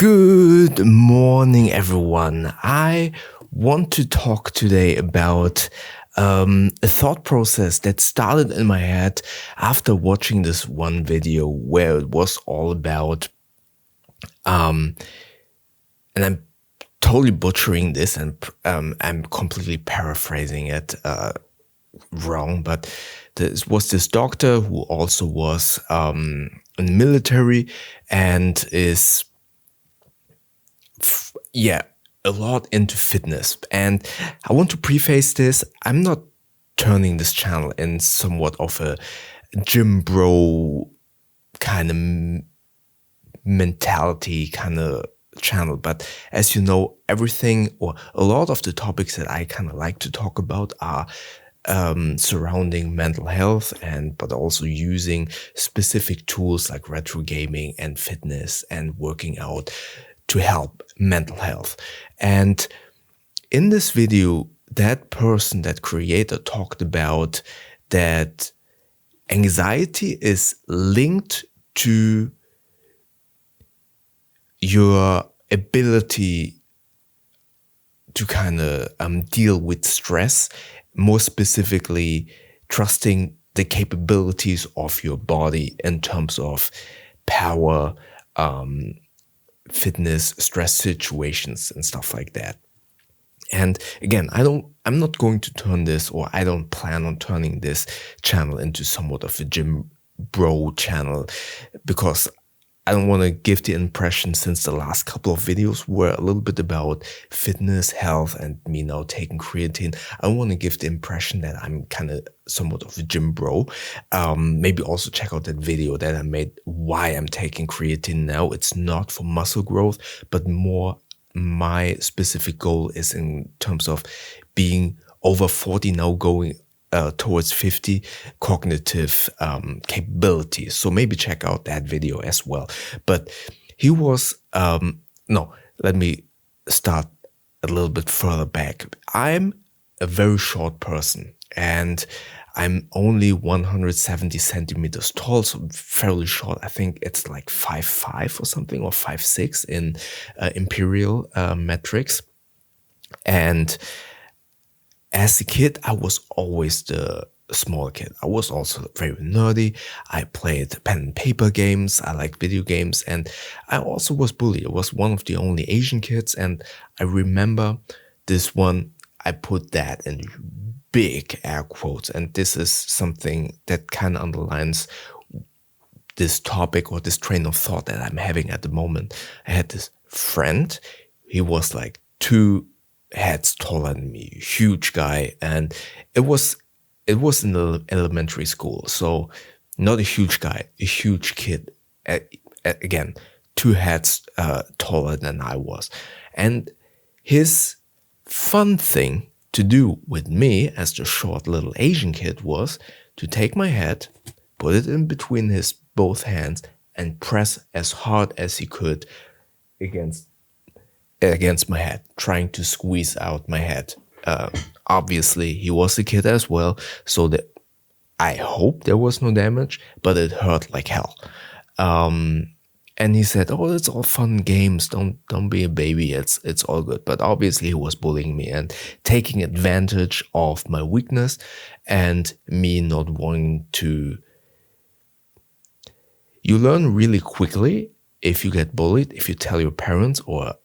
Good morning, everyone. I want to talk today about a thought process that started in my head after watching this one video where it was all about, and I'm totally butchering this and I'm completely paraphrasing it wrong, but there was this doctor who also was in the military and is a lot into fitness. And I want to preface this. I'm not turning this channel in somewhat of a gym bro kind of mentality kind of channel. But as you know, everything or a lot of the topics that I kind of like to talk about are surrounding mental health but also using specific tools like retro gaming and fitness and working out to help mental health. And in this video, that person, that creator, talked about that anxiety is linked to your ability to kind of deal with stress, more specifically trusting the capabilities of your body in terms of power, fitness, stress situations and stuff like that. And again, I'm not going to turn this, or I don't plan on turning this channel into somewhat of a gym bro channel, because I don't want to give the impression, since the last couple of videos were a little bit about fitness, health, and me now taking creatine. I don't want to give the impression that I'm kind of somewhat of a gym bro. Maybe also check out that video that I made why I'm taking creatine now. It's not for muscle growth, but more my specific goal is in terms of being over 40 now, going towards 50 cognitive capabilities. So maybe check out that video as well. But he was, let me start a little bit further back. I'm a very short person and I'm only 170 centimeters tall, so fairly short. I think it's like 5'5" or something, or 5'6" in imperial metrics. And as a kid, I was always the small kid. I was also very nerdy. I played pen and paper games. I liked video games. And I also was bullied. I was one of the only Asian kids. And I remember this one, I put that in big air quotes. And this is something that kind of underlines this topic or this train of thought that I'm having at the moment. I had this friend. He was like 2 heads taller than me, huge guy, and it was in the elementary school, so not a huge guy, a huge kid. Again, 2 heads taller than I was, and his fun thing to do with me as the short little Asian kid was to take my head, put it in between his both hands, and press as hard as he could against my head, trying to squeeze out my head. Obviously, he was a kid as well, so that I hope there was no damage, but it hurt like hell. And he said, "Oh, it's all fun games. Don't be a baby. It's all good." But obviously, he was bullying me and taking advantage of my weakness and me not wanting to. You learn really quickly if you get bullied, if you tell your parents or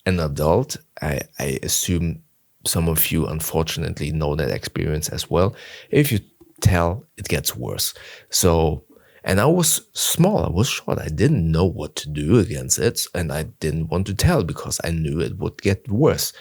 an adult. I assume some of you unfortunately know that experience as well. If you tell, it gets worse. So, and I was small, I was short, I didn't know what to do against it, and I didn't want to tell because I knew it would get worse.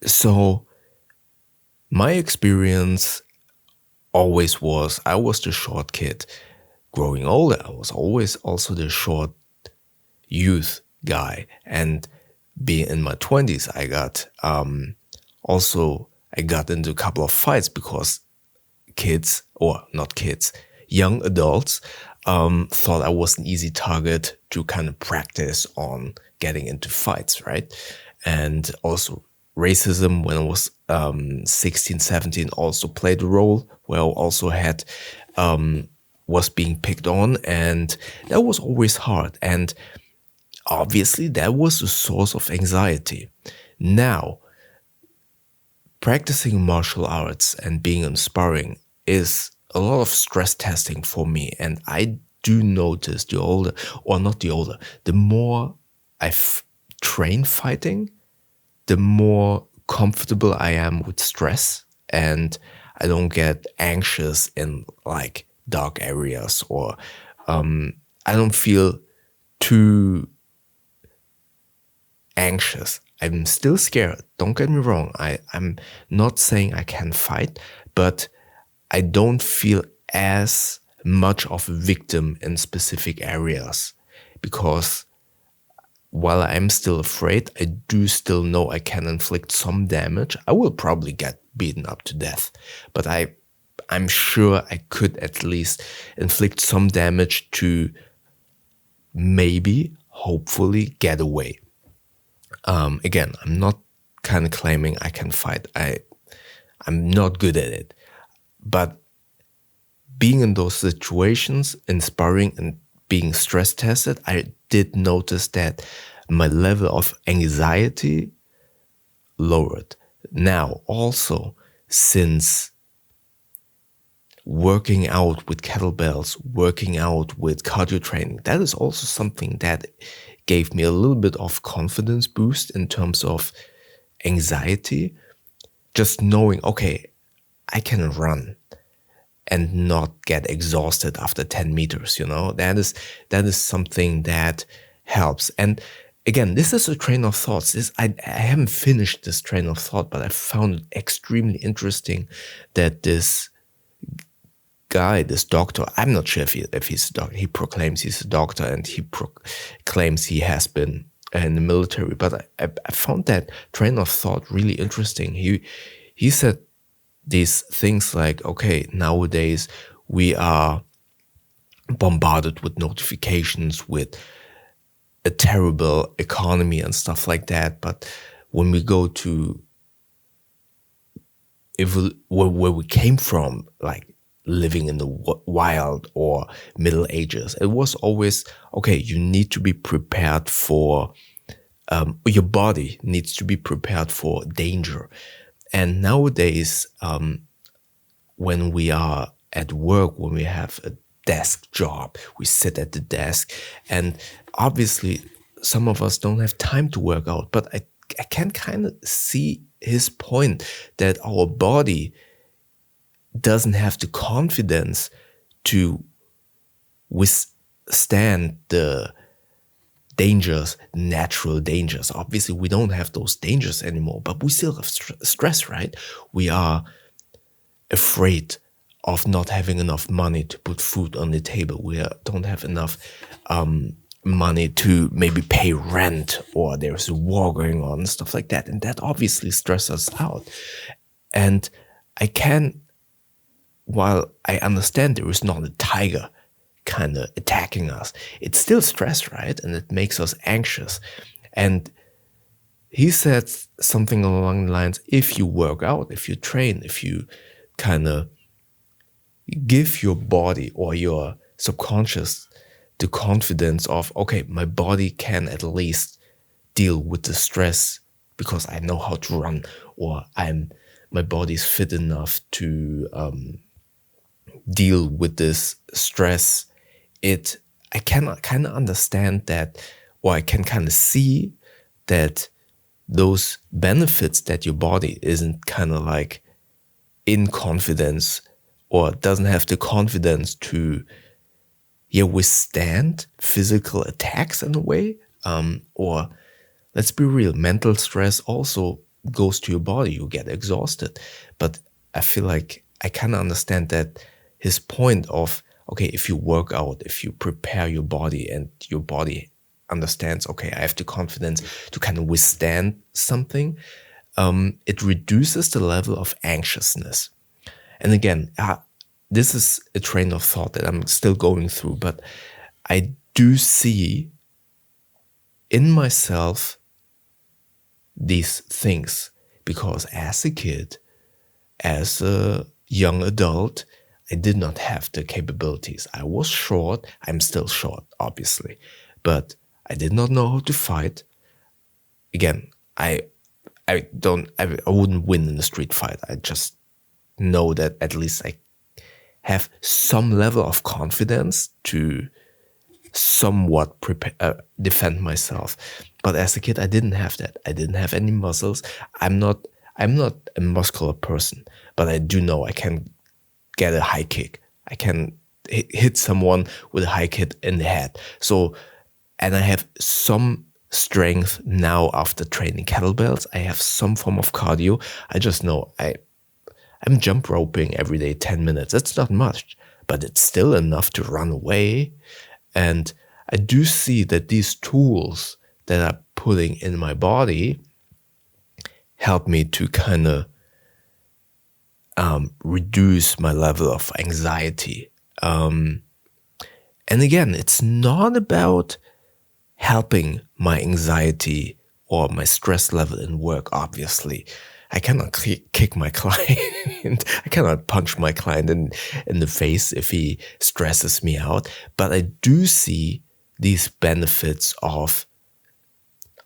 So my experience always was, I was the short kid. Growing older, I was always also the short youth guy, and being in my 20s, I got into a couple of fights because young adults thought I was an easy target to kind of practice on getting into fights, right? And also racism when I was 16, 17 also played a role, where I also had was being picked on, and that was always hard. And obviously that was a source of anxiety. Now, practicing martial arts and being in sparring is a lot of stress testing for me. And I do notice the more I train fighting, the more comfortable I am with stress, and I don't get anxious in like dark areas, or I don't feel too anxious. I'm still scared. Don't get me wrong. I'm not saying I can fight, but I don't feel as much of a victim in specific areas, because while I'm still afraid, I do still know I can inflict some damage. I will probably get beaten up to death, but I'm sure I could at least inflict some damage to maybe, hopefully, get away. Again, I'm not kind of claiming I can fight. I'm not good at it. But being in those situations, in sparring and being stress tested, I did notice that my level of anxiety lowered. Now, also, since working out with kettlebells, working out with cardio training, that is also something that gave me a little bit of confidence boost in terms of anxiety. Just knowing, okay, I can run and not get exhausted after 10 meters, that is something that helps. And again, this is a train of thoughts. I haven't finished this train of thought, but I found it extremely interesting that this guy, this doctor, I'm not sure if he's a doctor. He proclaims he's a doctor, and he claims he has been in the military. But I found that train of thought really interesting. He said these things like, okay, nowadays we are bombarded with notifications, with a terrible economy and stuff like that. But when we go to where we came from, like living in the wild or Middle Ages, it was always, okay, you need to be prepared for, your body needs to be prepared for danger. And nowadays, when we are at work, when we have a desk job, we sit at the desk, and obviously some of us don't have time to work out, but I can kind of see his point that our body doesn't have the confidence to withstand the dangers, natural dangers. Obviously, we don't have those dangers anymore, but we still have stress, right? We are afraid of not having enough money to put food on the table. We don't have enough money to maybe pay rent, or there's a war going on and stuff like that. And that obviously stresses us out. And while I understand there is not a tiger kind of attacking us, it's still stress, right? And it makes us anxious. And he said something along the lines, if you work out, if you train, if you kind of give your body or your subconscious the confidence of, okay, my body can at least deal with the stress because I know how to run, or my body's fit enough to deal with this stress. I can kind of understand that, or I can kind of see that those benefits, that your body isn't kind of like in confidence, or doesn't have the confidence to withstand physical attacks in a way. Or let's be real, mental stress also goes to your body. You get exhausted. But I feel like I kind of understand that his point of, okay, if you work out, if you prepare your body and your body understands, okay, I have the confidence to kind of withstand something, it reduces the level of anxiousness. And again, this is a train of thought that I'm still going through, but I do see in myself these things, because as a kid, as a young adult, I did not have the capabilities. I was short. I'm still short, obviously, but I did not know how to fight. Again, I wouldn't win in a street fight. I just know that at least I have some level of confidence to somewhat defend myself. But as a kid, I didn't have that. I didn't have any muscles. I'm not a muscular person, but I do know I can get a high kick. I can hit someone with a high kick in the head. So, and I have some strength now after training kettlebells. I have some form of cardio. I just know I'm jump roping every day 10 minutes. That's not much, but it's still enough to run away. And I do see that these tools that I'm putting in my body help me to kind of reduce my level of anxiety. And again, it's not about helping my anxiety or my stress level in work, obviously. I cannot kick my client. I cannot punch my client in the face if he stresses me out. But I do see these benefits of,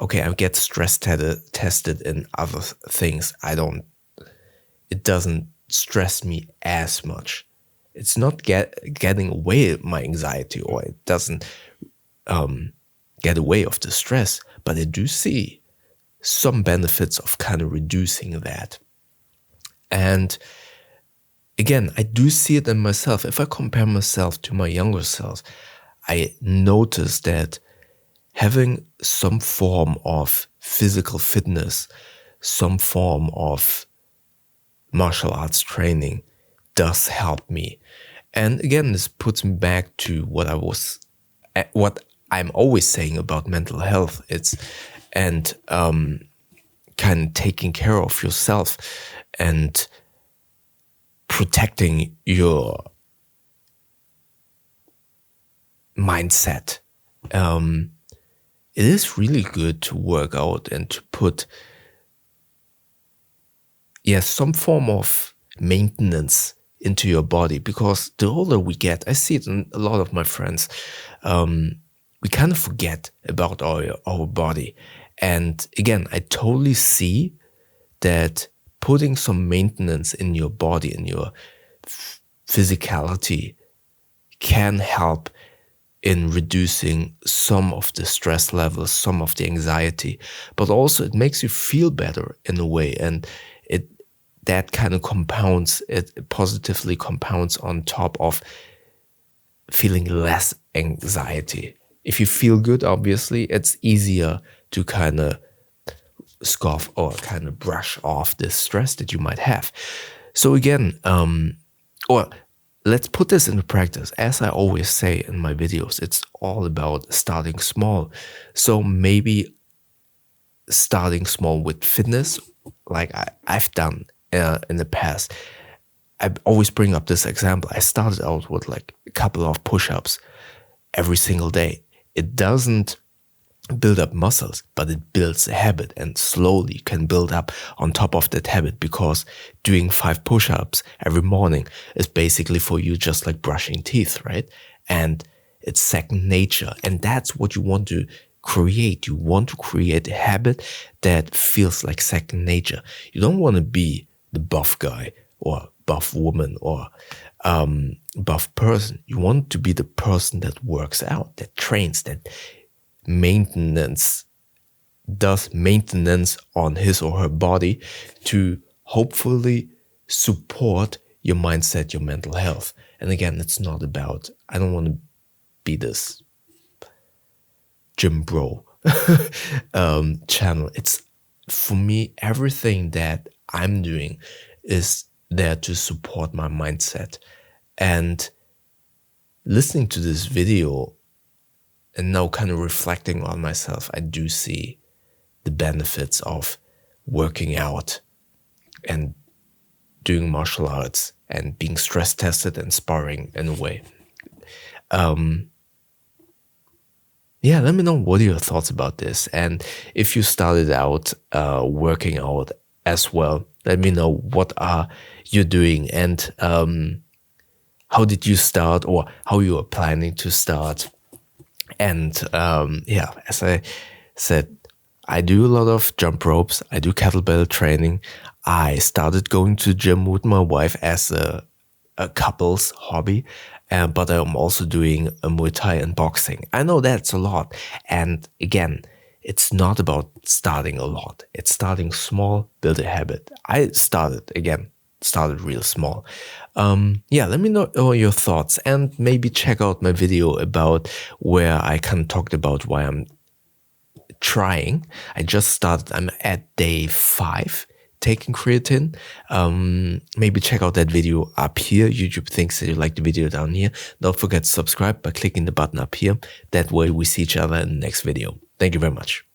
okay, I get stress tested in other things. It doesn't stress me as much. It's not getting away my anxiety, or it doesn't get away of the stress, but I do see some benefits of kind of reducing that. And again, I do see it in myself. If I compare myself to my younger self, I notice that having some form of physical fitness, some form of martial arts training does help me. And again, this puts me back to what I'm always saying about mental health. And kind of taking care of yourself and protecting your mindset. It is really good to work out and to put, some form of maintenance into your body, because the older we get, I see it in a lot of my friends, we kind of forget about our body. And again, I totally see that putting some maintenance in your body, in your physicality, can help in reducing some of the stress levels, some of the anxiety, but also it makes you feel better in a way. And that kind of it positively compounds on top of feeling less anxiety. If you feel good, obviously, it's easier to kind of scoff or kind of brush off the stress that you might have. So again, or let's put this into practice. As I always say in my videos, it's all about starting small. So maybe starting small with fitness, like I've done in the past. I always bring up this example. I started out with like a couple of push-ups every single day. It doesn't build up muscles, but it builds a habit, and slowly you can build up on top of that habit, because doing 5 push-ups every morning is basically for you just like brushing teeth, right? And it's second nature. And that's what you want to create. You want to create a habit that feels like second nature. You don't want to be the buff guy or buff woman or buff person. You want to be the person that works out, that trains, that does maintenance on his or her body to hopefully support your mindset, your mental health. And again, it's not about, I don't want to be this gym bro channel. It's, for me, everything that I'm doing is there to support my mindset. And listening to this video and now kind of reflecting on myself, I do see the benefits of working out and doing martial arts and being stress tested and sparring in a way. Let me know what are your thoughts about this. And if you started out working out as well, let me know what are you doing and how did you start, or how you are planning to start. And yeah, as I said, I do a lot of jump ropes. I do kettlebell training. I started going to gym with my wife as a couple's hobby. But I'm also doing a Muay Thai and boxing. I know that's a lot. And again, it's not about starting a lot. It's starting small, build a habit. I started real small. Yeah, let me know your thoughts and maybe check out my video about where I kind of talked about why I'm trying. I just started, I'm at day 5 taking creatine. Maybe check out that video up here. YouTube thinks that you like the video down here. Don't forget to subscribe by clicking the button up here. That way we see each other in the next video. Thank you very much.